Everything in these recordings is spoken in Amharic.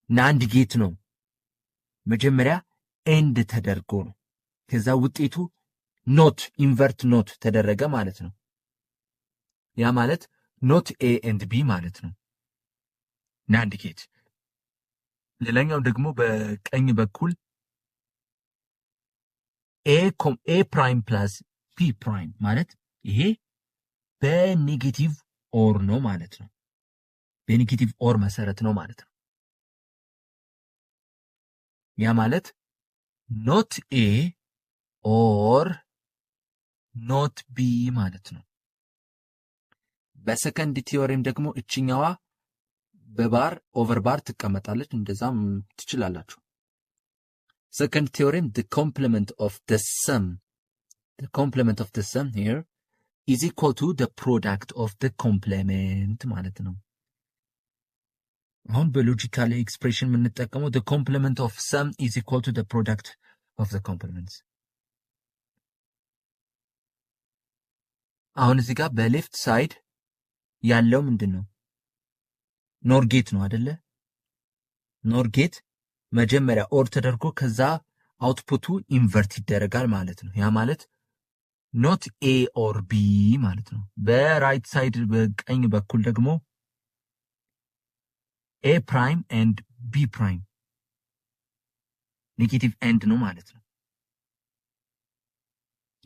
ናንድ ጌት ነው። መጀመሪያ ኤንድ ተደርጎ ነው። ከዛ ውጤቱ ኖት ኢንቨርት ኖት ተደረገ ማለት ነው። ያ ማለት ኖት ኤ ኤንድ ቢ ማለት ነው ናንድ ጌት። ሌላኛው ደግሞ በቀኝ በኩል ኤ ፕራይም ፕላስ ቢ ፕራይም ማለት ይሄ በኔጌቲቭ ኦር ነው ማለት ነው። በኔጌቲቭ ኦር መሰረት ነው ማለት ነው። ያ ማለት ኖት ኤ ኦር ኖት ቢ ማለት ነው። በሰከንድ ቲዮሬም ደግሞ እችኛዋ በባር ኦቨር ባር ትቀመጣለች። እንደዛም ትችላላችሁ። Second theorem, the complement of the sum here is equal to the product of the complement ማለት ነው። አሁን በሎጂካል ኤክስፕሬሽን የምንጠቀመው the complement of sum is equal to the product of the complements። አሁን እዚህ ጋር በሌፍት ሳይድ ያለው ምንድን ነው? ኖር ጌት ነው አይደለ? ኖር ጌት መጀመሪያ ኦር ተደርጎ ከዛ አውትፑቱ ኢንቨርት ይደረጋል ማለት ነው። ያ ማለት ኖት ኤ ኦር ቢ ማለት ነው። በራይት ሳይድ በቀኝ በኩል ደግሞ ኤ ፕራይም ኤንድ ቢ ፕራይም ኔጌቲቭ ኤንድ ነው ማለት ነው።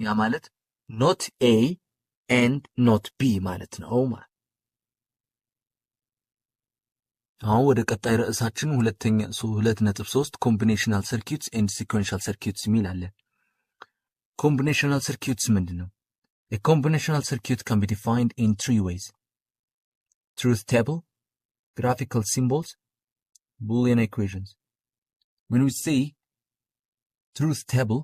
ያ ማለት ኖት ኤ ኤንድ ኖት ቢ ማለት ነው ማለት። አሁን ወደ ቀጣይ ርዕሳችን 2.3 ኮምቢኔሽናል ሰርኪዩትስ ኤንድ ሲኩዌንሻል ሰርኪዩትስ የሚል አለ። ኮምቢኔሽናል ሰርኪዩትስ ምንድነው? A combinational circuit can be defined in 3 ways: truth table, graphical symbols, Boolean equations. When we say truth table,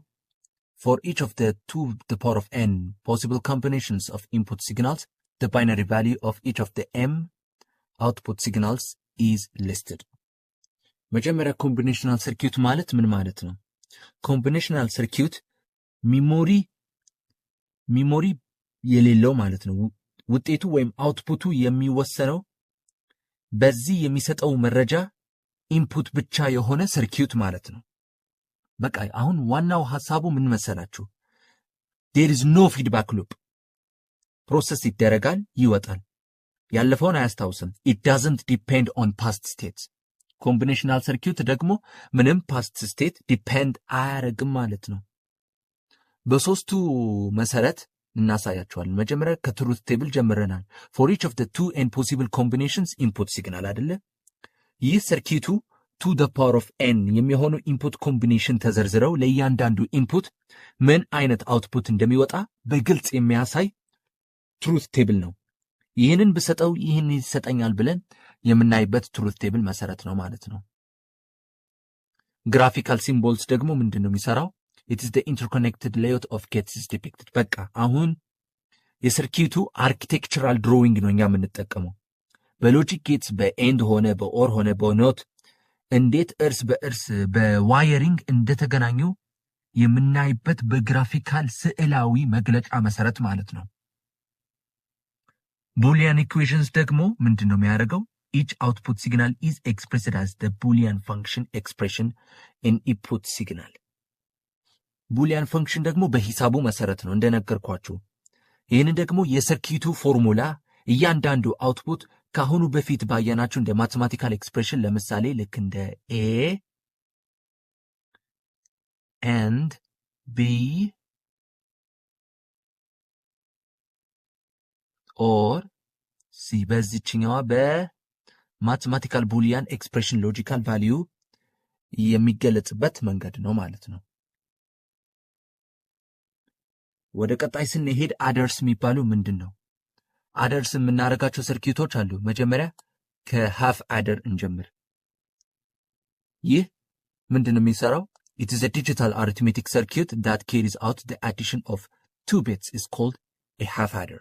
for each of the 2 to the power of n possible combinations of input signals, the binary value of each of the m output signals is listed. መጀመሪያ ኮምቢኔሽናል ሰርኪዩት ማለት ምን ማለት ነው? ኮምቢኔሽናል ሰርኪዩት ሚሞሪ የሌለው ማለት ነው። ውጤቱ ወይም አውትፑቱ የሚወሰነው በዚህ የሚሰጠው መረጃ ኢንፑት ብቻ የሆነ ሰርኪዩት ማለት ነው። በቃ አሁን ዋናው ሐሳቡ ምን መሰላችሁ? there is no feedback loop። ፕሮሰስ ይደረጋል፣ ይወጣል። ያለፈውን አያስታውስም። it doesn't depend on past states። ኮምቢኔሽናል ሰርኪዩት ደግሞ ምንም ፓስት ስቴት ዲፔንድ አያረግም ማለት ነው። በሶስቱ መሰረት እናሳያቸዋለን። መጀመሪያ ከትሩት ቴብል ጀምረናል። for each of the 2 and possible combinations input signal አይደለ? ይህ ሰርኪዩቱ to the power of n የሚሆኑ ኢንፑት ኮምቢኔሽን ተዘርዝረው ለእያንዳንዱ ኢንፑት ምን አይነት አውትፑት እንደሚወጣ በግልጽ የሚያሳይ ትሩት ቴብል ነው። ይህንን ብሰጠው ይህን ይሰጠኛል ብለን የምናይበት ትሩት ቴብል መሰረት ነው ማለት ነው። ግራፊካል ሲምቦልስ ደግሞ ምንድነው የሚሰራው? it is the interconnected layout of gates is depicted። በቃ አሁን የሰርኪዩቱ አርኪቴክቸራል ድሮዊንግ ነው እኛ የምንጠቀመው። በሎጂክ ጌትስ በኤንድ ሆነ በኦር ሆነ በኖት እንዴት እርስ በእርስ በዋየሪንግ እንደተገናኙ የምናይበት በግራፊካል ስዕላዊ መግለጫ መሰረት ማለት ነው። Boolean equations ደግሞ ምንድነው የሚያደርገው? each output signal is expressed as the Boolean function expression in input signal። Boolean function ደግሞ በሂሳቡ መሰረት ነው እንደነገርኳችሁ። ይህንን ደግሞ የሰርኪዩቱ ፎርሙላ እያንዳንዱ አውትፑት ካሁኑ በፊት ባየናችሁ እንደ ማቴማቲካል ኤክስፕሬሽን ለምሳሌ ልክ እንደ a and b or c በዚህኛዋ በማቴማቲካል ቡሊያን ኤክስፕሬሽን ሎጂካል ቫልዩ የሚገለጽበት መንገድ ነው ማለት ነው። ወደ ቀጣይ ስንሄድ አደርስ የሚባሉ ምንድነው? አደርስ የምናደርጋቸው ሰርኪዩቶች አሉ። መጀመሪያ ከሃፍ አደር እንጀምር። ይህ ምንድነው የሚሰራው? it is a digital arithmetic circuit that carries out the addition of 2 bits is called a half adder.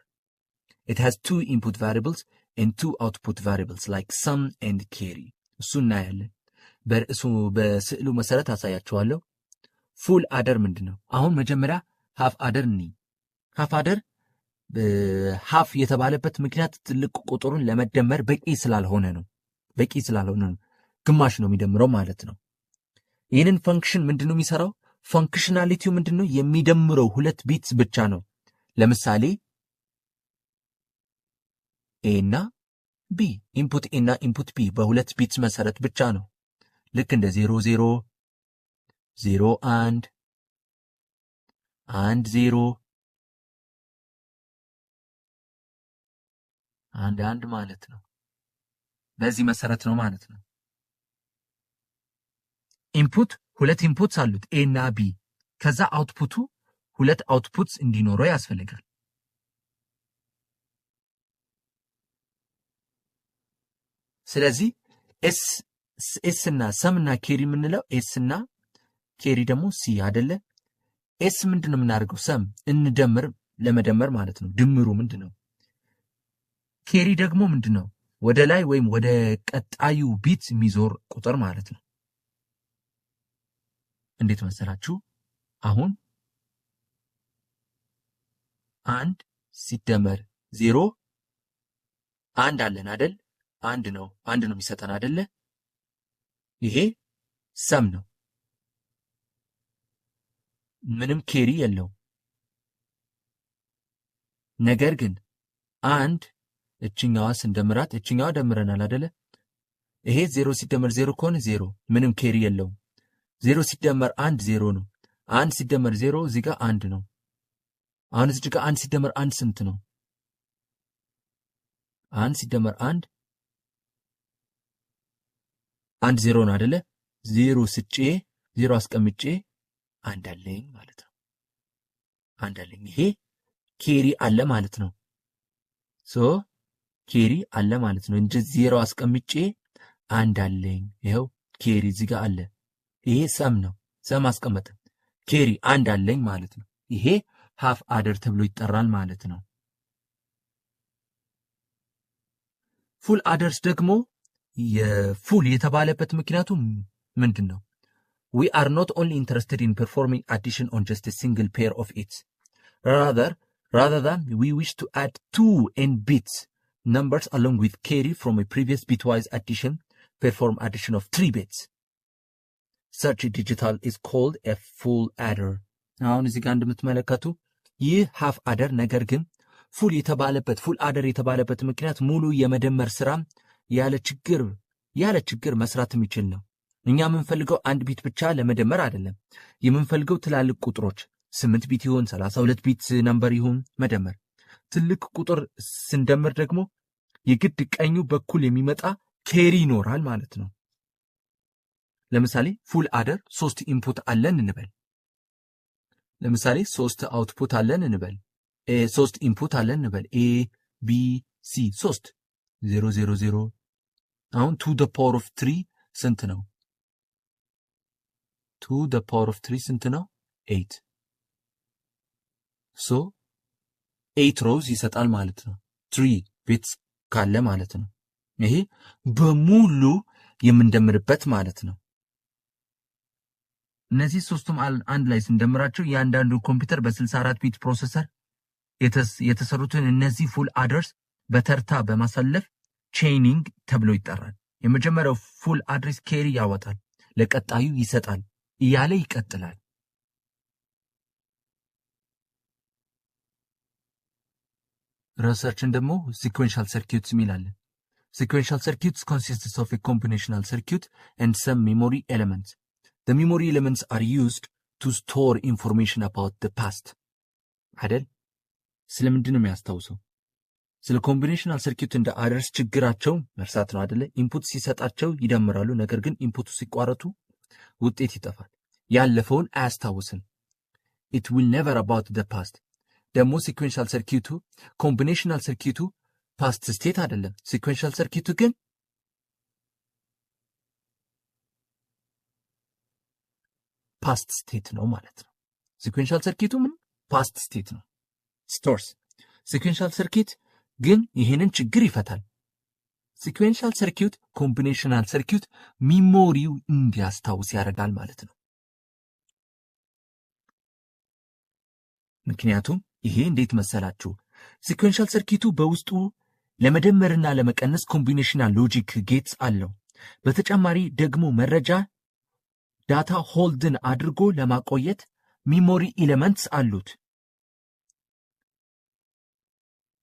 It has 2 input variables and 2 output variables like sum and carry። እሱ እናያለን። በስዕሉ መሰረት አሳያችኋለሁ። ፉል አደር ምንድነው? አሁን መጀመሪያ ሃፍ አደር ነኝ። ሃፍ አደር ሃፍ የተባለበት ምክንያት ትልቅ ቁጥሩን ለመደመር በቂ ስላልሆነ ነው። ግማሽ ነው የሚደምረው ማለት ነው። ይህንን ፈንክሽን ምንድነው የሚሰራው? ፈንክሽናሊቲው ምንድነው? የሚደምረው 2 ቢትስ ብቻ ነው። ለምሳሌ ኤ እና ቢ፣ ኢንፑት ኤ እና ኢንፑት ቢ በ2 ቢትስ መሰረት ብቻ ነው። ልክ እንደ 00 01 10 11 ማለት ነው። በዚህ መሰረት ነው ማለት ነው። ኢንፑት 2 ኢንፑትስ አሉት ኤ እና ቢ። ከዛ አውትፑቱ 2 አውትፑትስ እንዲኖረው ያስፈልጋል። ስለዚህ ኤስ እና ሰም እና ኬሪ የምንለው ኤስ እና ኬሪ ደግሞ ሲ አይደለ? ኤስ ምንድነው የምናደርገው? ሰም እንደምር ለመደመር ማለት ነው። ድምሩ ምንድነው? ኬሪ ደግሞ ምንድነው? ወደ ላይ ወይም ወደ ቀጣዩ ቢት የሚዞር ቁጥር ማለት ነው። እንዴት መሰላችሁ? አሁን 1 ሲደመር 0 1 አለን አይደል? አንድ ነው የሚሰጠን አይደለ? ይሄ ሰም ነው። ምንም ኬሪ የለው። ነገር ግን 1 እችኛዋ ስንደምራት እችኛዋ ደምረናል አይደለ? ይሄ 0 ሲደመር 0 ከሆነ 0 ምንም ኬሪ የለው። 0 ሲደመር 1 0 ነው። 1 ሲደመር 0 እዚህ ጋር 1 ነው። አሁን እዚህ ጋር 1 ሲደመር 1 ስንት ነው? 1 ሲደመር 1 0 ነው አይደለ? 0 ስጬ 0 አስቀምጬ 1 አለኝ ማለት ነው። 1 አለኝ። ይሄ ኬሪ አለ ማለት ነው። ኬሪ አለ ማለት ነው እንጂ 0 አስቀምጬ 1 አለኝ። ይሄው ኬሪ እዚህ ጋር አለ። ይሄ ሰም ነው። ሰም አስቀመጠ። ኬሪ 1 አለኝ ማለት ነው። ይሄ ሃፍ አደር ተብሎ ይጠራል ማለት ነው። ፉል አደርስ ደግሞ የፉል የተባለበት ምክንያቱ ምንድነው? We are not only interested in performing addition on just a single pair of bits. Rather than we wish to add 2 n bits numbers along with carry from a previous bitwise addition, perform addition of 3 bits. Such a digital is called a full adder. አሁን እዚህ ጋር እንደምትመለከቱ ይህ ሃፍ አደር ነገር ግን ፉል አደር የተባለበት ምክንያት ሙሉ የመደመር ስራ ያለ ችግር መስራት የሚችል ነው። እኛ የምንፈልገው 1 ቢት ብቻ ለመደመር አይደለም። የምንፈልገው ትላልቅ ቁጥሮች 8 ቢት ይሁን 32 ቢት ነምበር ይሁን መደመር። ትልቅ ቁጥር ስንደምር ደግሞ የግድ ቀኙ በኩል የሚመጣ ኬሪ ይኖራል ማለት ነው። ለምሳሌ ፉል አደር 3 ኢንፑት አለን እንበል። ለምሳሌ 3 አውትፑት አለን እንበል። 3 ኢንፑት አለን እንበል። ኤ ቢ ሲ 3 0 0 0 አሁን 2 the power of 3 ስንት ነው? 2 the power of 3 ስንት ነው? 8 8 rows ይሰጣል ማለት ነው። 3 bits ካለ ማለት ነው። ይሄ በሙሉ የምንደምርበት ማለት ነው። እነዚህ ሶስቱም አንድ ላይ ስንደምራቸው ያንዳንዱ ኮምፒውተር በ64 ቢት ፕሮሰሰር የተሰሩትን እነዚህ ፉል አደርስ በተርታ በማሳለፍ ቼይኒንግ ተብሎ ይጠራል። የመጀመሪያው ፉል አድሬስ ኬሪ ያወጣል፣ ለቀጣዩ ይሰጣል እያለ ይቀጥላል። ራሳችን ደግሞ ሲኩዌንሻል ሰርኪዩትስ ሚላለን። Sequential circuits consists of a combinational circuit and some memory elements. The memory elements are used to store information about the past. አይደል? ስለምንድን ነው የሚያስታውሰው? ስለ ኮምቢኔሽናል ሰርኪዩት እንደ አደርስ ችግራቸው መርሳት ነው አይደለ? ኢንፑት ሲሰጣቸው ይደምራሉ፣ ነገር ግን ኢንፑቱ ሲቋረጡ ውጤት ይጠፋል። ያለፈውን አያስታውስም። It will never about the past. ደግሞ ሲኩዌንሻል ሰርኪዩቱ ኮምቢኔሽናል ሰርኪዩቱ ፓስት ስቴት አይደለም። ሲኩዌንሻል ሰርኪዩቱ ግን ፓስት ስቴት ነው ማለት ነው። ሲኩዌንሻል ሰርኪዩቱ ምን ፓስት ስቴት ነው ስቶርስ። ሲኩዌንሻል ሰርኪዩት ግን ይሄንን ችግር ይፈታል። ሲኩዌንሻል ሰርኪዩት ኮምቢኔሽናል ሰርኪዩት ሚሞሪው እንዲያስታውስ ያደርጋል ማለት ነው። ምክንያቱም ይሄ እንዴት መሰላችሁ? ሲኩዌንሻል ሰርኪዩቱ በውስጡ ለመደመርና ለመቀነስ ኮምቢኔሽናል ሎጂክ ጌትስ አለው። በተጨማሪ ደግሞ መረጃ ዳታ ሆልድን አድርጎ ለማቆየት ሚሞሪ ኤሌመንትስ አሉት።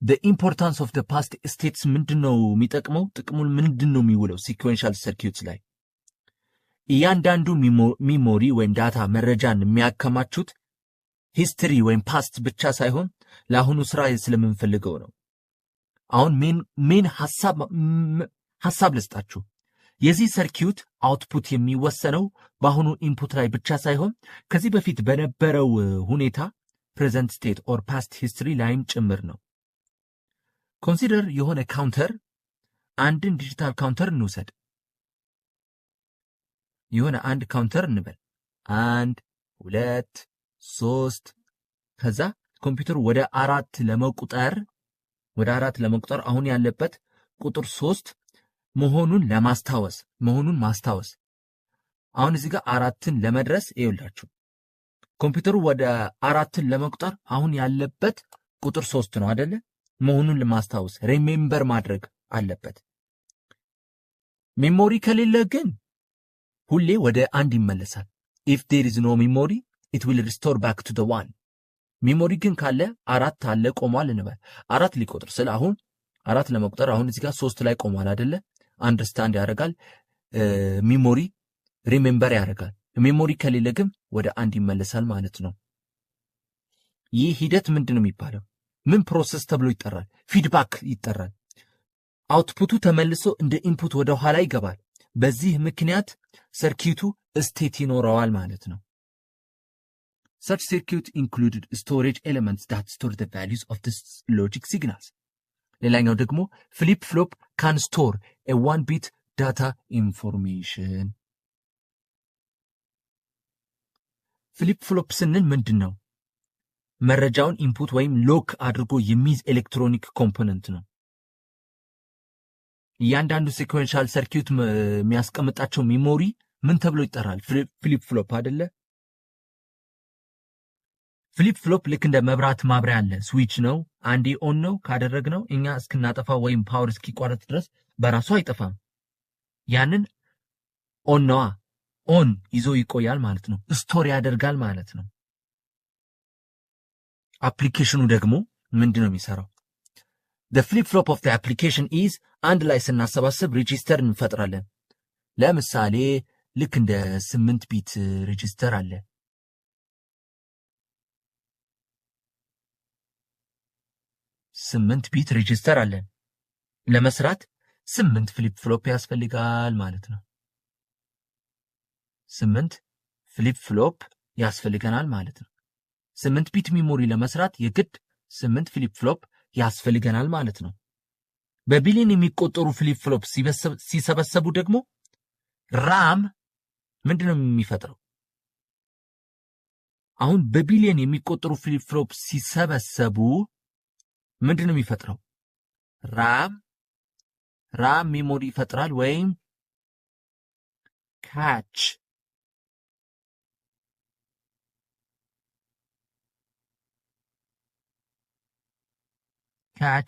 the importance of the past states ምንድነው የሚጠቅመው? ጥቅሙን ምንድነው የሚውለው? sequential circuits ላይ እያንዳንዱ ሚሞሪ ወይም ዳታ መረጃን የሚያከማቹት ሂስትሪ ወይም ፓስት ብቻ ሳይሆን ለአሁኑ ስራ ስለምንፈልገው ነው። አሁን ሜን ሐሳብ ልስጣችሁ። የዚህ ሰርኪዩት አውትፑት የሚወሰነው በአሁኑ ኢንፑት ላይ ብቻ ሳይሆን ከዚህ በፊት በነበረው ሁኔታ ፕሬዘንት ስቴት ኦር ፓስት ሂስትሪ ላይም ጭምር ነው። ኮንሲደር የሆነ ካውንተር፣ አንድን ዲጂታል ካውንተር እንውሰድ። የሆነ አንድ ካውንተር እንበል 1 2 3 ከዛ ኮምፒውተሩ ወደ 4 ለመቁጠር አሁን ያለበት ቁጥር 3 መሆኑን ማስታወስ። አሁን እዚህ ጋር 4ን ለመድረስ ይኸውላችሁ ኮምፒውተሩ ወደ 4ን ለመቁጠር አሁን ያለበት ቁጥር 3 ነው አይደለ? መሆኑን ለማስታወስ ሪሜምበር ማድረግ አለበት። ሜሞሪ ከሌለ ግን ሁሌ ወደ 1 ይመለሳል። if there is no memory it will restore back to the 1። ሜሞሪ ግን ካለ 4 አለ ቆሟል እንበል። 4 ሊቆጥር ስለ አሁን 4 ለመቁጠር አሁን እዚህ ጋር 3 ላይ ቆሟል አይደለ? አንደርስታንድ ያደርጋል፣ ሜሞሪ ሪሜምበር ያደርጋል። ሜሞሪ ከሌለ ግን ወደ 1 ይመለሳል ማለት ነው። ይህ ሂደት ምንድነው የሚባለው? ምን ፕሮሰስ ተብሎ ይጠራል? ፊድባክ ይጠራል። አውትፑቱ ተመልሶ እንደ ኢንፑት ወደ ኋላ ይገባል። በዚህ ምክንያት ሰርኪዩቱ ስቴት ይኖረዋል ማለት ነው። such circuit included storage elements that store the values of the logic signals። ሌላኛው ደግሞ flip flop can store a 1-bit data information። flip flop ስንል ምንድነው? መረጃውን ኢንፑት ወይም ሎክ አድርጎ የሚይዝ ኤሌክትሮኒክ ኮምፖነንት ነው። እያንዳንዱ ሲኩዌንሻል ሰርኪዩት የሚያስቀምጣቸው ሜሞሪ ምን ተብሎ ይጠራል? ፍሊፕ ፍሎፕ አይደለ? ፍሊፕ ፍሎፕ ልክ እንደ መብራት ማብሪያ አለ፣ ስዊች ነው። አንዴ ኦን ነው ካደረግነው እኛ እስክናጠፋ ወይም ፓወር እስኪቋረጥ ድረስ በራሱ አይጠፋም። ያንን ኦን ይዞ ይቆያል ማለት ነው። ስቶር ያደርጋል ማለት ነው። አፕሊኬሽኑ ደግሞ ምንድነው የሚሰራው? the flip flop of the application is አንድ ላይ ስናሰባስብ ሬጂስተር እንፈጥራለን። ለምሳሌ ልክ እንደ 8 ቢት ሬጂስተር አለ። 8 ቢት ሬጂስተር አለን። ለመስራት 8 ፍሊፕ ፍሎፕ ያስፈልጋል ማለት ነው። 8 ፍሊፕ ፍሎፕ ያስፈልገናል ማለት ነው። 8 ቢት ሜሞሪ ለመስራት የግድ 8 ፍሊፕ ፍሎፕ ያስፈልገናል ማለት ነው። በቢሊየን የሚቆጠሩ ፍሊፕ ፍሎፕ ሲሰበሰቡ ደግሞ ራም ምንድነው የሚፈጥረው? አሁን በቢሊየን የሚቆጠሩ ፍሊፕ ፍሎፕ ሲሰበሰቡ ምንድነው የሚፈጥረው? ራም ሜሞሪ ይፈጥራል ወይም ካች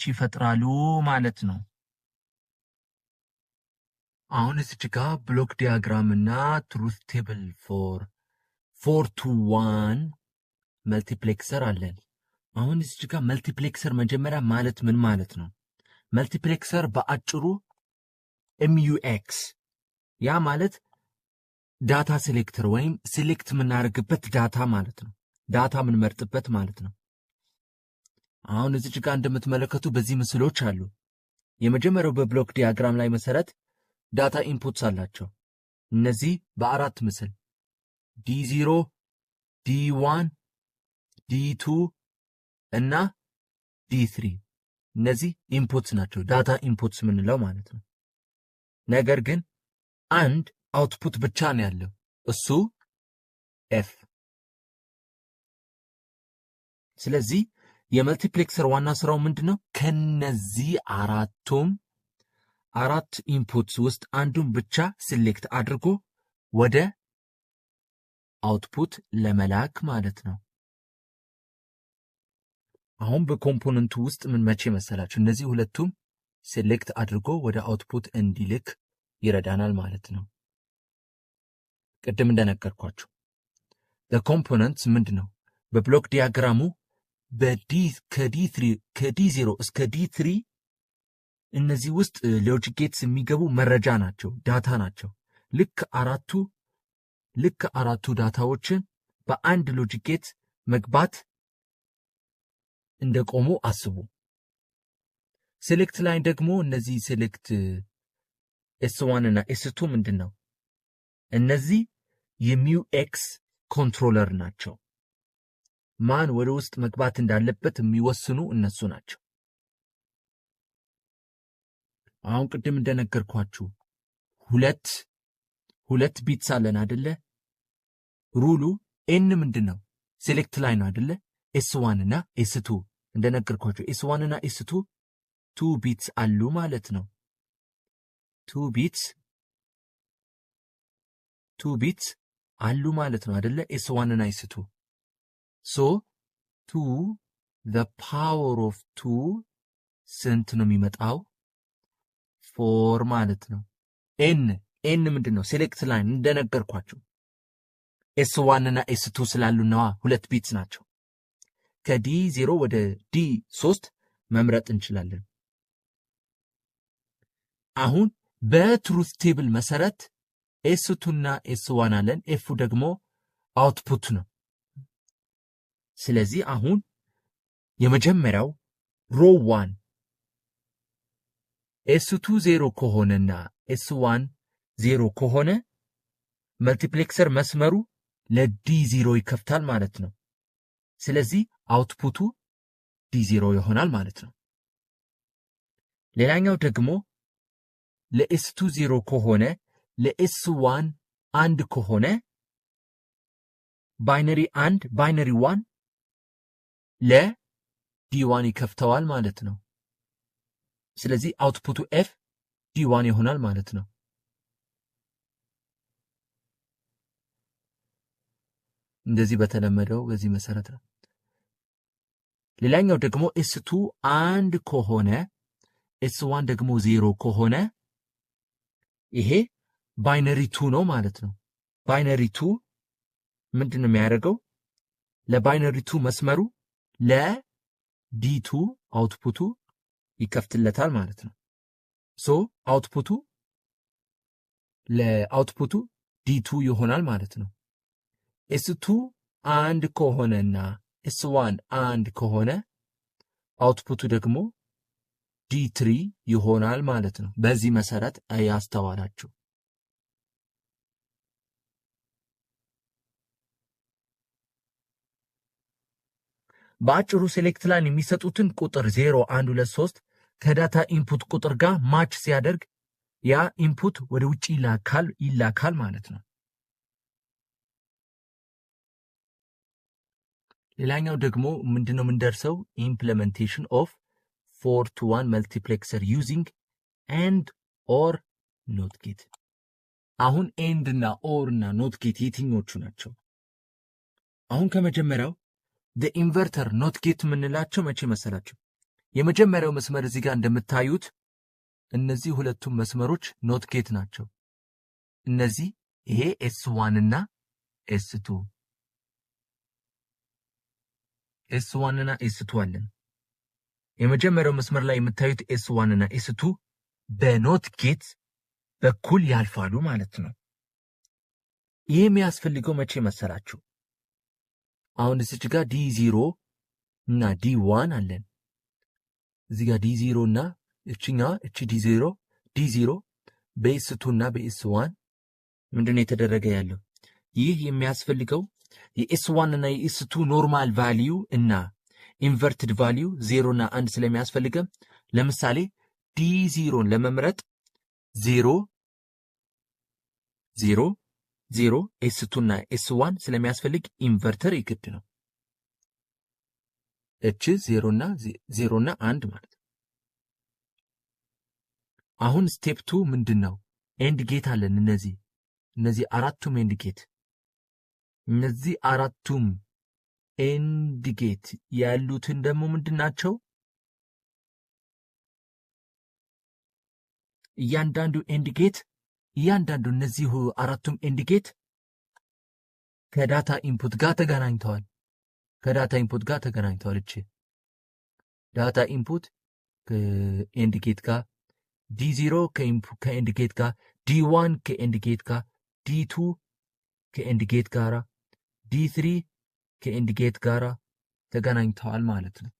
ይፈጥራሉ ማለት ነው። አሁን እዚህ ጋር ብሎክ ዲያግራም እና ትሩት ቴብል ፎር 4-to-1 መልቲፕሌክሰር አለን። አሁን እዚህ ጋር መልቲፕሌክሰር መጀመሪያ ማለት ምን ማለት ነው? መልቲፕሌክሰር በአጭሩ MUX ያ ማለት ዳታ ሴሌክተር ወይም ሴሌክት የምናደርግበት ዳታ ማለት ነው። ዳታ የምንመርጥበት ማለት ነው። አሁን እዚህ ጋር እንደምትመለከቱ በዚህ ምስሎች አሉ። የመጀመሪያው በብሎክ ዲያግራም ላይ መሰረት ዳታ ኢንፑትስ አላቸው። እነዚህ በአራት ምስል D0 D1 D2 እና D3 እነዚህ ኢንፑትስ ናቸው፣ ዳታ ኢንፑትስ ምንለው ማለት ነው። ነገር ግን አንድ አውትፑት ብቻ ነው ያለው፣ እሱ F። ስለዚህ የመልቲፕሌክሰር ዋና ስራው ምንድነው? ከነዚህ አራት ኢንፑትስ ውስጥ አንዱን ብቻ ሲሌክት አድርጎ ወደ አውትፑት ለመላክ ማለት ነው። አሁን በኮምፖነንቱ ውስጥ ምን መቼ መሰላችሁ? እነዚህ ሁለቱም ሲሌክት አድርጎ ወደ አውትፑት እንዲልክ ይረዳናል ማለት ነው። ቅድም እንደነገርኳችሁ the components ምንድነው? በብሎክ ዲያግራሙ ከዲ0 እስከ ዲ3 እነዚህ ውስጥ ሎጂክ ጌትስ የሚገቡ መረጃ ናቸው፣ ዳታ ናቸው። ልክ አራቱ ዳታዎችን በአንድ ሎጂክ ጌት መግባት እንደቆሙ አስቡ። ሴሌክት ላይ ደግሞ እነዚህ ሴሌክት S1 እና S2 ምንድነው? እነዚህ የሚውኤክስ ኮንትሮለር ናቸው። ማን ወደ ውስጥ መግባት እንዳለበት የሚወስኑ እነሱ ናቸው። አሁን ቅድም እንደነገርኳችሁ ሁለት ቢትስ አለን አይደለ? ሩሉ ኤን ምንድነው? ሴሌክት ላይ ነው አይደለ? S1 እና S2 እንደነገርኳችሁ S1 እና S2 2 ቢትስ አሉ ማለት ነው። 2 ቢትስ አሉ ማለት ነው አይደለ? S1 እና S2 so 2 the power of 2 ስንት ነው የሚመጣው? 4 ማለት ነው። ኤን ምንድነው? ሴሌክት ላይን እንደነገርኳችሁ S1 እና S2 ስላሉ ነዋ፣ 2 ቢትስ ናቸው። ከዲ0 ወደ ዲ3 መምረጥ እንችላለን። አሁን በትሩዝ ቴብል መሰረት S2 እና S1 አለን፣ ኤፍ ደግሞ አውትፑት ነው። ስለዚህ አሁን የመጀመሪያው ሮ 1 S2 0 ከሆነና S1 0 ከሆነ መልቲፕሌክሰር መስመሩ ለዲ0 ይከፍታል ማለት ነው። ስለዚህ አውትፑቱ ዲ0 ይሆናል ማለት ነው። ሌላኛው ደግሞ ለS2 0 ከሆነ ለS1 1 ከሆነ ባይነሪ 1 ለዲ1 ይከፍተዋል ማለት ነው። ስለዚህ አውትፑቱ ኤፍ ዲ1 ይሆናል ማለት ነው። እንደዚህ በተለመደው በዚህ መሰረት ነው። ሌላኛው ደግሞ S2 1 ከሆነ S1 ደግሞ 0 ከሆነ ይሄ ባይነሪ 2 ነው ማለት ነው። ባይነሪ 2 ምንድነው የሚያደርገው? ለባይነሪ 2 መስመሩ ለዲ2 አውትፑቱ ይከፍትለታል ማለት ነው። ሶ አውትፑቱ ዲ2 ይሆናል ማለት ነው። S2 1 ከሆነና S1 1 ከሆነ አውትፑቱ ደግሞ ዲ3 ይሆናል ማለት ነው። በዚህ መሰረት ያስተዋላችሁ። በአጭሩ ሴሌክት ላይን የሚሰጡትን ቁጥር 0 1 2 3 ከዳታ ኢንፑት ቁጥር ጋር ማች ሲያደርግ ያ ኢንፑት ወደ ውጪ ይላካል ማለት ነው። ሌላኛው ደግሞ ምንድነው የምንደርሰው? ኢምፕሊሜንቴሽን ኦፍ 4-to-1 መልቲፕሌክሰር ዩዚንግ ኤንድ ኦር ኖት ጌት። አሁን ኤንድ እና ኦር እና ኖት ጌት የትኞቹ ናቸው? አሁን ከመጀመሪያው ኢንቨርተር ኖት ጌት የምንላቸው መቼ መሰላቸው? የመጀመሪያው መስመር እዚህ ጋር እንደምታዩት እነዚህ ሁለቱም መስመሮች ኖት ጌት ናቸው። እነዚህ ይሄ S1 እና S2 እና S2 አለን። የመጀመሪያው መስመር ላይ የምታዩት S1 እና S2 በኖት ጌት በኩል ያልፋሉ ማለት ነው። ይሄ የሚያስፈልገው መቼ መሰላችሁ? አሁን እዚህ ጋር D0 እና D1 አለን። እዚህ ጋር D0 እና እቺ D0 በS2 እና በS1 ምንድነው የተደረገ ያለው? ይህ የሚያስፈልገው የS1 እና የS2 ኖርማል ቫልዩ እና ኢንቨርትድ ቫልዩ 0 እና 1 ስለሚያስፈልገ ለምሳሌ D0ን ለመምረጥ 0 S2 እና S1 ስለሚያስፈልግ ኢንቨርተር ይግድ ነው። እቺ 0 እና 1 ማለት ነው። አሁን ስቴፕ 2 ምንድነው? ኤንድ ጌት አለን። እነዚህ አራቱም ኤንድ ጌት ኤንድ ጌት ያሉትን ደግሞ ምንድናቸው? እያንዳንዱ ኤንድ ጌት እያንዳንዱ እነዚህ አራቱም ኢንዲኬት ከዳታ ኢንፑት ጋር ተገናኝተዋል። እቺ ዳታ ኢንፑት ከኢንዲኬት ጋር፣ ዲ0 ከኢንዲኬት ጋር፣ ዲ1 ከኢንዲኬት ጋር፣ ዲ2 ከኢንዲኬት ጋራ፣ ዲ3 ከኢንዲኬት ጋራ ተገናኝተዋል ማለት ነው።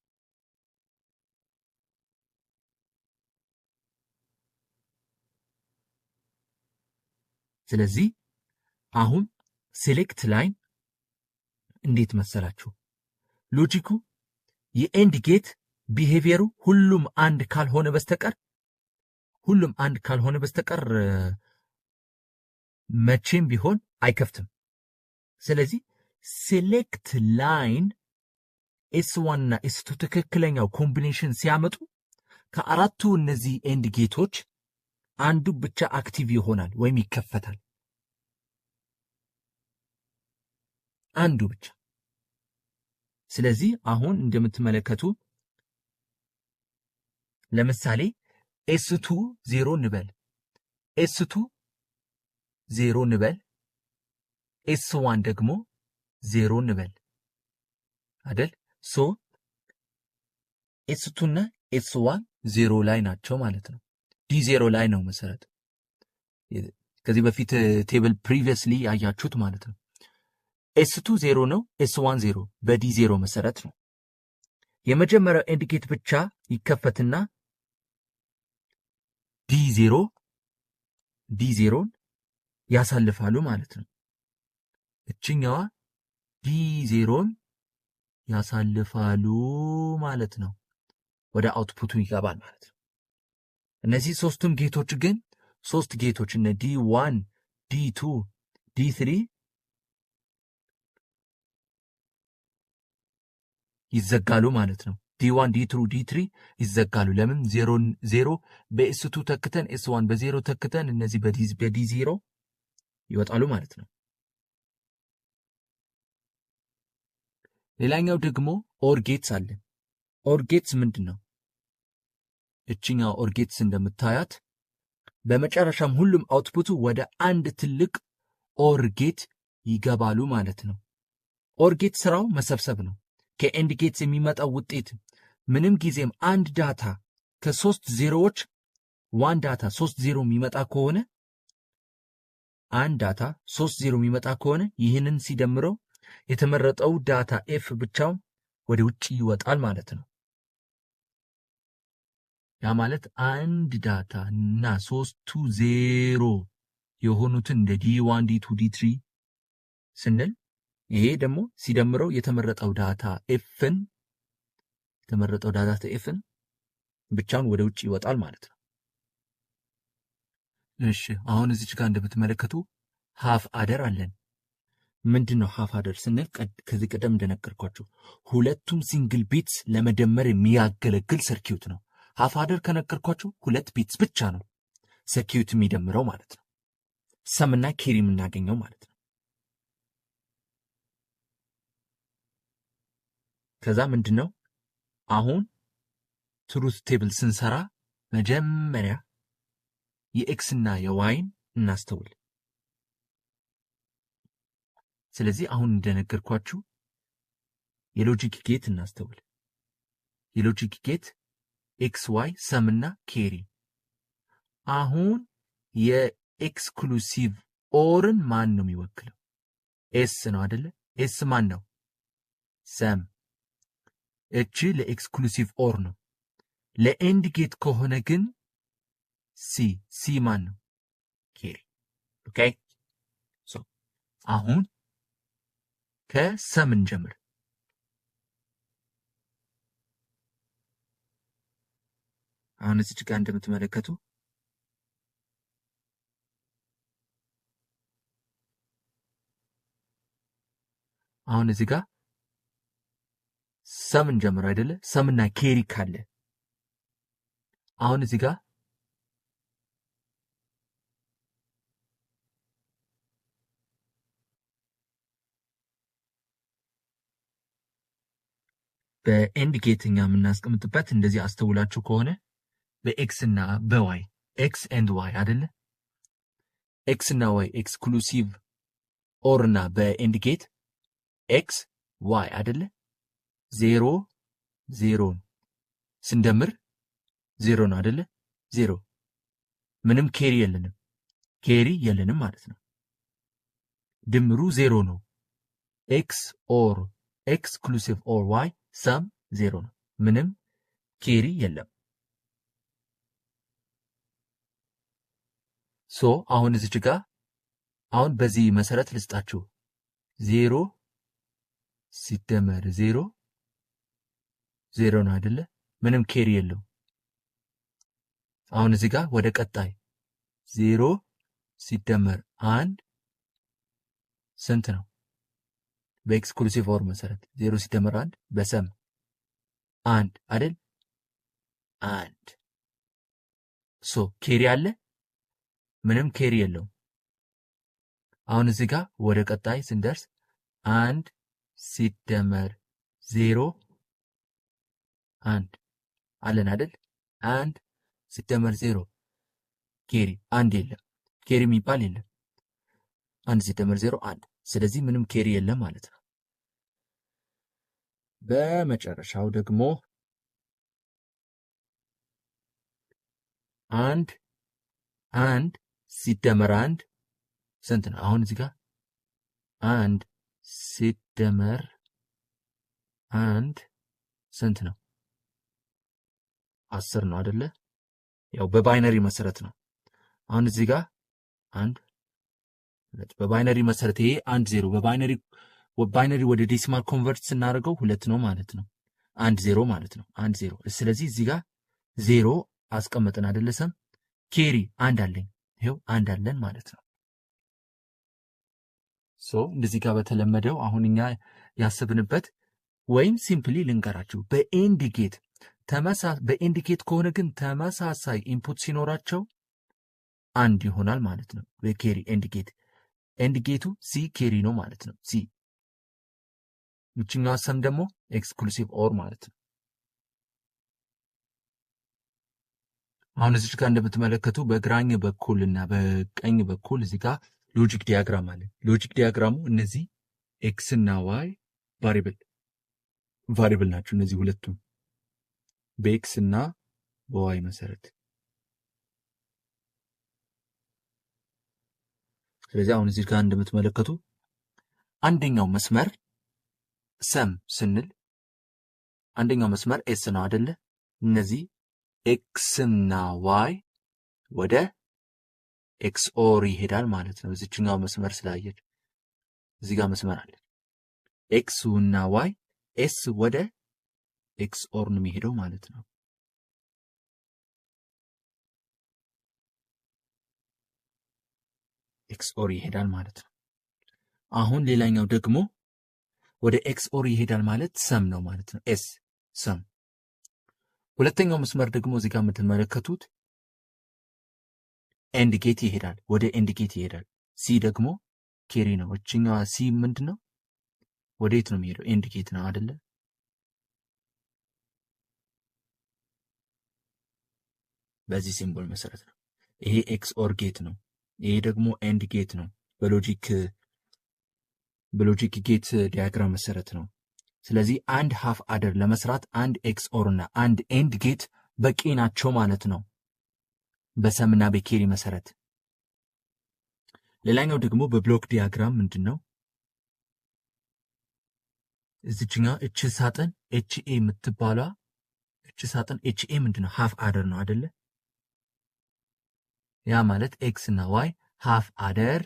ስለዚህ አሁን ሴሌክት ላይን እንዴት መሰላችሁ? ሎጂኩ የኢንዲኬት ቢሄቪየሩ ሁሉም አንድ ካልሆነ በስተቀር መቼም ቢሆን አይከፍትም። ስለዚህ ሴሌክት ላይን ኤስ1 እና ኤስ2 ትክክለኛው ኮምቢኔሽን ሲያመጡ ከአራቱ እነዚህ ኢንዲኬቶች አንዱ ብቻ አክቲቭ ይሆናል ወይም ይከፈታል። አንዱ ብቻ። ስለዚህ አሁን እንደምትመለከቱ ለምሳሌ ኤስ2 0 እንበል፣ ኤስ2 0 እንበል፣ ኤስ1 ደግሞ 0 እንበል አይደል? ሶ ኤስ2 እና ኤስ1 0 ላይ ናቸው ማለት ነው። ዲ0 ላይ ነው መሰረት። ከዚህ በፊት ቴብል ፕሪቪየስሊ ያያችሁት ማለት ነው። ኤስ2 0 ነው፣ ኤስ1 0 በዲ0 መሰረት ነው። የመጀመሪያው ኢንዲኬት ብቻ ይከፈትና ዲ0ን ያሳልፋሉ ማለት ነው። እችኛዋ ዲ0ን ያሳልፋሉ ማለት ነው። ወደ አውትፑቱ ይገባል ማለት ነው። እነዚህ ሶስቱም ጌቶች ግን ሶስት ጌቶች እነ ዲ1 ዲ2 ዲ3 ይዘጋሉ ማለት ነው። ዲ1 ዲ2 ዲ3 ይዘጋሉ። ለምን? 0 በኤስ2 ተክተን ኤስ1 በ0 ተክተን እነዚህ በዲ0 ይወጣሉ ማለት ነው። ሌላኛው ደግሞ ኦር ጌትስ አለ። ኦር ጌትስ ምንድነው? እችኛው ኦር ጌትስ እንደምታያት በመጨረሻም ሁሉም አውትፑቱ ወደ አንድ ትልቅ ኦር ጌት ይገባሉ ማለት ነው። ኦር ጌት ስራው መሰብሰብ ነው። ከኢንዲኬትስ የሚመጣው ውጤት ምንም ጊዜም አንድ ዳታ ከሶስት ዜሮዎች ዋን ዳታ 3 0 የሚመጣ ከሆነ አንድ ዳታ 3 0 የሚመጣ ከሆነ ይህንን ሲደምረው የተመረጠው ዳታ ኤፍ ብቻው ወደ ውጪ ይወጣል ማለት ነው። ያ ማለት አንድ ዳታ እና 3ቱ 0 የሆኑትን እንደ ዲ1 ዲ2 ዲ3 ስንል ይሄ ደግሞ ሲደምረው የተመረጠው ዳታ ኤፍን ብቻውን ወደ ውጪ ይወጣል ማለት ነው። እሺ አሁን እዚች ጋር እንደምትመለከቱ ሃፍ አደር አለን። ምንድነው ሃፍ አደር ስንል ከዚህ ቀደም እንደነገርኳችሁ ሁለቱም ሲንግል ቢትስ ለመደመር የሚያገለግል ሰርኪዩት ነው። ሃፍ አደር ከነገርኳችሁ 2 ቢትስ ብቻ ነው ሰርኪዩት የሚደምረው ማለት ነው። ሰምና ኬሪ የምናገኘው ማለት ነው። ከዛ ምንድነው አሁን ትሩዝ ቴብል ስንሰራ መጀመሪያ የኤክስ እና የዋይን እናስተውል። ስለዚህ አሁን እንደነገርኳችሁ የሎጂክ ጌት እናስተውል። የሎጂክ ጌት ኤክስ ዋይ ሰምና ኬሪ። አሁን የኤክስክሉሲቭ ኦርን ማን ነው የሚወክለው? ኤስ ነው አይደለ? ኤስ ማን ነው? ሰም። እቺ ለኤክስክሉሲቭ ኦር ነው። ለኤንድ ጌት ከሆነ ግን ሲ ማን ነው? ኬሪ። ኦኬ ሶ አሁን ከሰም እንጀምር። አሁን እዚህ ጋር እንደምትመለከቱ አሁን እዚህ ጋር ሰም እንጀምር አይደለ? ሰምና ኬሪ ካለ አሁን እዚህ ጋር በኤንድ ጌትኛ የምናስቀምጥበት እንደዚህ አስተውላችሁ ከሆነ በኤክስ እና በዋይ ኤክስ ኤንድ ዋይ አይደለ? ኤክስ እና ዋይ ኤክስክሉሲቭ ኦር እና በኤንድ ጌት ኤክስ ዋይ አይደለ? 0 0 ስንደምር 0 ነው አይደለ? 0 ምንም ኬሪ የለንም ማለት ነው። ድምሩ 0 ነው። ኤክስ ኦር ኤክስክሉሲቭ ኦር ዋይ ሰም 0 ነው። ምንም ኬሪ የለም። ሶ አሁን እዚች ጋር አሁን በዚህ መሰረት ልስጣችሁ 0 ሲደመር 0 0 ነው አይደለ? ምንም ኬሪ የለው። አሁን እዚህ ጋር ወደ ቀጣይ 0 ሲደመር 1 ስንት ነው? በኤክስክሉሲቭ ኦር መሰረት 0 ሲደመር 1 በሰም 1 አይደል? 1 ሶ ኬሪ አለ? ምንም ኬሪ የለው። አሁን እዚህ ጋር ወደ ቀጣይ ስንደርስ 1 ሲደመር 0 1 አለን አይደል? 1 ሲደመር 0 ኬሪ 1 የለም። ኬሪ የሚባል የለም። 1 ሲደመር 0 1። ስለዚህ ምንም ኬሪ የለም ማለት ነው። በመጨረሻው ደግሞ 1 ሲደመር 1 ስንት ነው? አሁን እዚህ ጋር 1 ሲደመር 1 ስንት ነው? 10 ነው አይደለ? ያው በባይነሪ መሰረት ነው። አሁን እዚህ ጋር 1 በባይነሪ መሰረት ይሄ 1 0 በባይነሪ ወደ ዴሲማል ኮንቨርት ስናደርገው 2 ነው ማለት ነው። 1 0 ማለት ነው። 1 0 ስለዚህ እዚህ ጋር 0 አስቀመጥን አይደለ? ሰም ኬሪ 1 አለኝ። ይሄው 1 አለን ማለት ነው። ሶ እንደዚህ ጋር በተለመደው አሁን እኛ ያስብንበት ወይም ሲምፕሊ ልንገራችሁ በኢንዲኬት በኢንዲኬት ከሆነ ግን ተመሳሳይ ኢንፑት ሲኖራቸው 1 ይሆናል ማለት ነው። በኬሪ ኤንዲጌቱ ሲ ኬሪ ነው ማለት ነው። ሲ ምንኛው ሰም ደግሞ ኤክስክሉሲቭ ኦር ማለት ነው። አሁን እዚህ ጋር እንደምትመለከቱ በግራኝ በኩልና በቀኝ በኩል እዚህ ጋር ሎጂክ ዲያግራም አለ። ሎጂክ ዲያግራሙ እነዚህ ኤክስ እና ዋይ ቫሪብል ናቸው። እነዚህ ሁለቱም በኤክስ እና በዋይ መሰረት። ስለዚህ አሁን እዚህ ጋር እንደምትመለከቱ አንደኛው መስመር ሰም ስንል አንደኛው መስመር ኤስ ነው አይደለ? እነዚህ ኤክስ እና ዋይ ወደ ኤክስ ኦር ይሄዳል ማለት ነው። እዚህኛው መስመር ስላየች እዚህ ጋር መስመር አለ። ኤክስ እና ዋይ ኤስ ወደ ኤክስ ኦር ነው የሚሄደው ማለት ነው። ኤክስ ኦር ይሄዳል ማለት ነው። አሁን ሌላኛው ደግሞ ወደ ኤክስ ኦር ይሄዳል ማለት ሰም ነው ማለት ነው። ኤስ ሰም። ሁለተኛው መስመር ደግሞ እዚህ ጋር የምትመለከቱት ኤንድ ጌት ይሄዳል፣ ወደ ኤንድ ጌት ይሄዳል። ሲ ደግሞ ኬሪ ነው። እችኛዋ ሲ ምንድነው? ወዴት ነው የሚሄደው? ኤንድ ጌት ነው አይደለ? በዚህ ሲምቦል መሰረት ነው። ይሄ ኤክስ ኦር ጌት ነው። ይሄ ደግሞ ኤንድ ጌት ነው። በሎጂክ ጌት ዲያግራም መሰረት ነው። ስለዚህ አንድ ሃፍ አደር ለመስራት አንድ ኤክስ ኦር እና አንድ ኤንድ ጌት በቂ ናቸው ማለት ነው በሰምና በኬሪ መሰረት። ሌላኛው ደግሞ በብሎክ ዲያግራም ምንድነው? እዚህኛ እቺ ሳጥን ኤችኤ የምትባላ እቺ ሳጥን ኤችኤ ምንድነው? ሃፍ አደር ነው አይደለ? ያ ማለት ኤክስ እና ዋይ ሃፍ አደር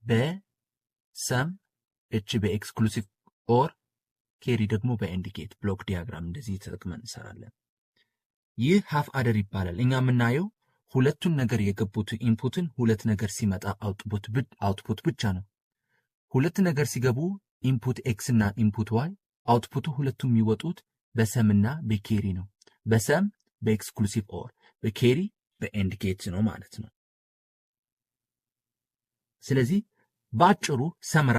በሰም እቺ በኤክስክሉሲቭ ኦር ኬሪ ደግሞ በኢንዲኬት ብሎክ ዲያግራም እንደዚህ ተጠቅመን እንሰራለን። ይህ ሃፍ አደር ይባላል። እኛ የምናየው ሁለቱን ነገር የገቡት ኢንፑትን ሁለት ነገር ሲመጣ አውትፑት ብቻ ነው። ሁለት ነገር ሲገቡ ኢንፑት ኤክስ እና ኢንፑት ዋይ አውትፑቱ ሁለቱም የሚወጡት በሰምና በኬሪ ነው። በሰም በኤክስክሉሲቭ ኦር፣ በኬሪ በኢንዲኬት ነው ማለት ነው። ስለዚህ በአጭሩ ሰመራ